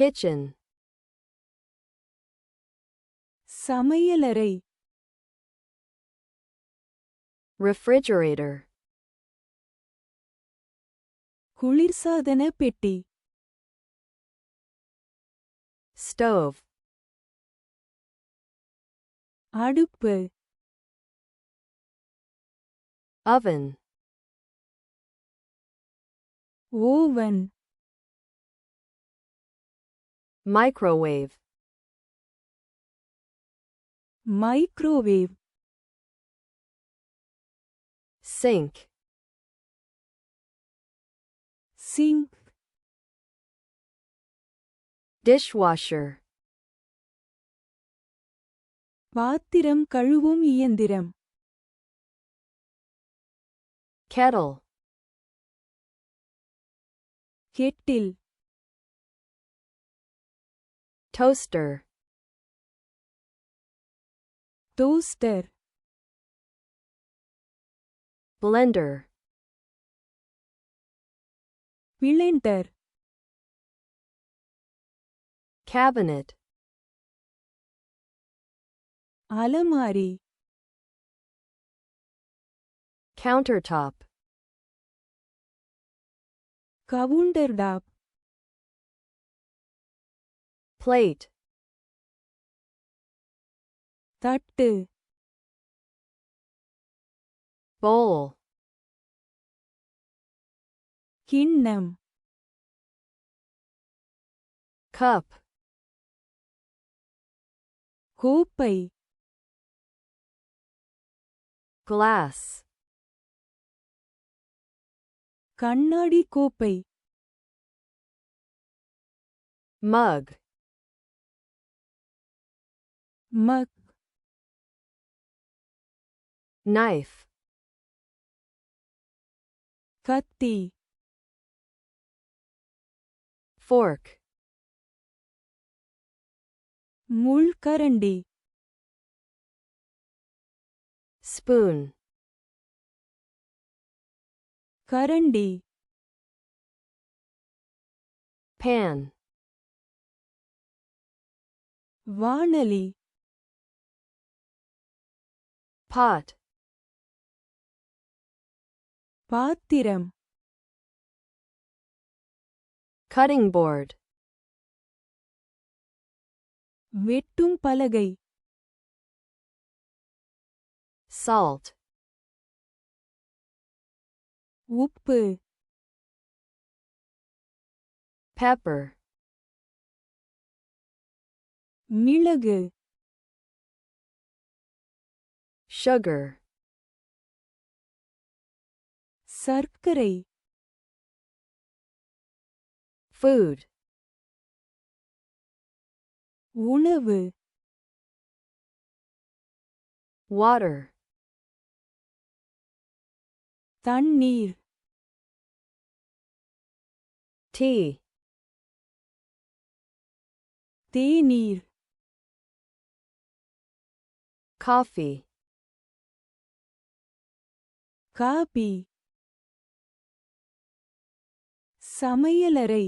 kitchen, சமையலறை, refrigerator, குளிர்சாதன பெட்டி, stove, அடுப்பு, oven, oven, microwave, microwave, sink, sink, dishwasher, பாத்திரம் கழுவும் இயந்திரம், kettle, kettle, toaster, toaster, blender, blender, cabinet, அலமாரி, countertop, கவுண்டர்டாப், plate, தட்டு, bowl, கிண்ணம், cup, கோப்பை, glass, கண்ணாடி கோப்பை, mug, மக், knife, கத்தி, fork, முள்கரண்டி, spoon, கரண்டி, pan, வாணலி, pot, பாத்திரம், cutting board, வெட்டும் பலகை, salt, உப்பு, pepper, மிளகு, sugar, சர்க்கரை, food, உணவு, water, தண்ணீர், tea, தேநீர், coffee, காபி, சமையலறை,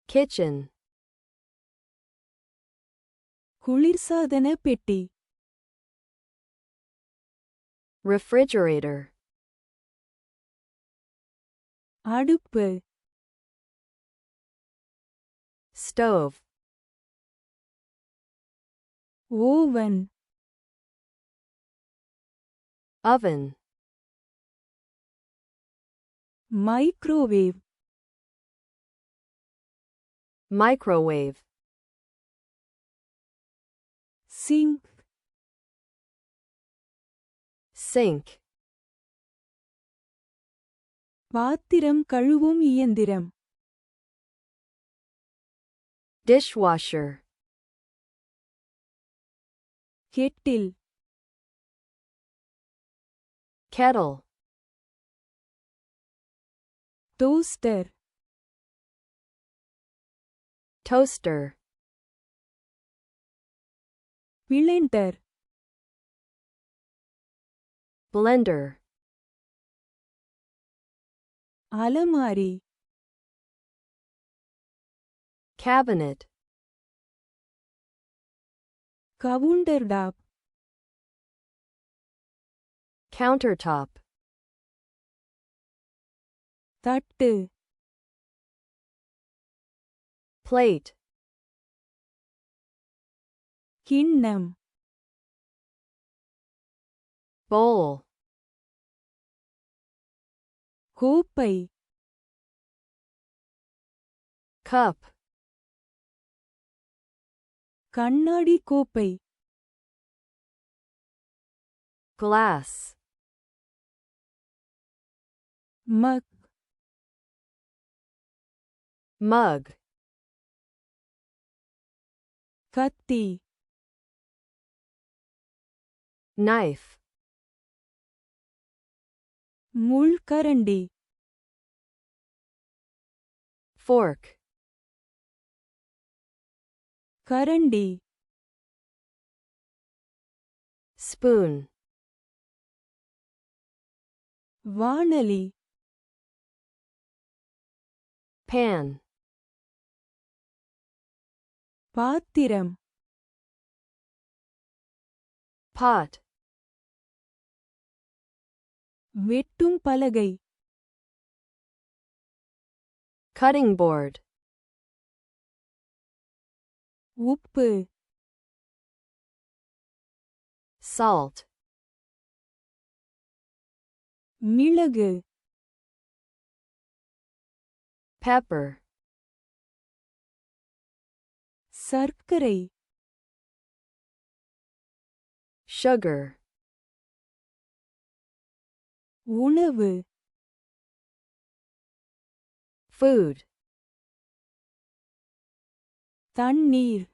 kitchen, குளிர்சாதன பெட்டி, refrigerator, அடுப்பு, stove, oven, oven, microwave, microwave, sink, sink, பாத்திரம் கழுவும் இயந்திரம், dishwasher, kettle, kettle, toaster, toaster, blender, blender, அலமாரி, cabinet, கவுண்டர்டாப் countertop, தட்டு plate, கிண்ணம் bowl, கோப்பை cup, கண்ணாடி கோப்பை glass, மக் mug, கத்தி knife, முள்கரண்டி fork, கரண்டி spoon, வாணலி pan, பாத்திரம் pot, வெட்டும் பலகை cutting board, உப்பு salt, மிளகு pepper, சர்க்கரை sugar, உணவு food, தண்ணீர்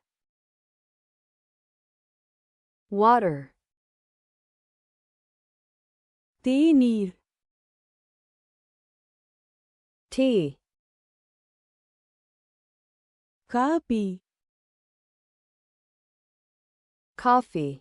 water, தேநீர் tea, காபி coffee,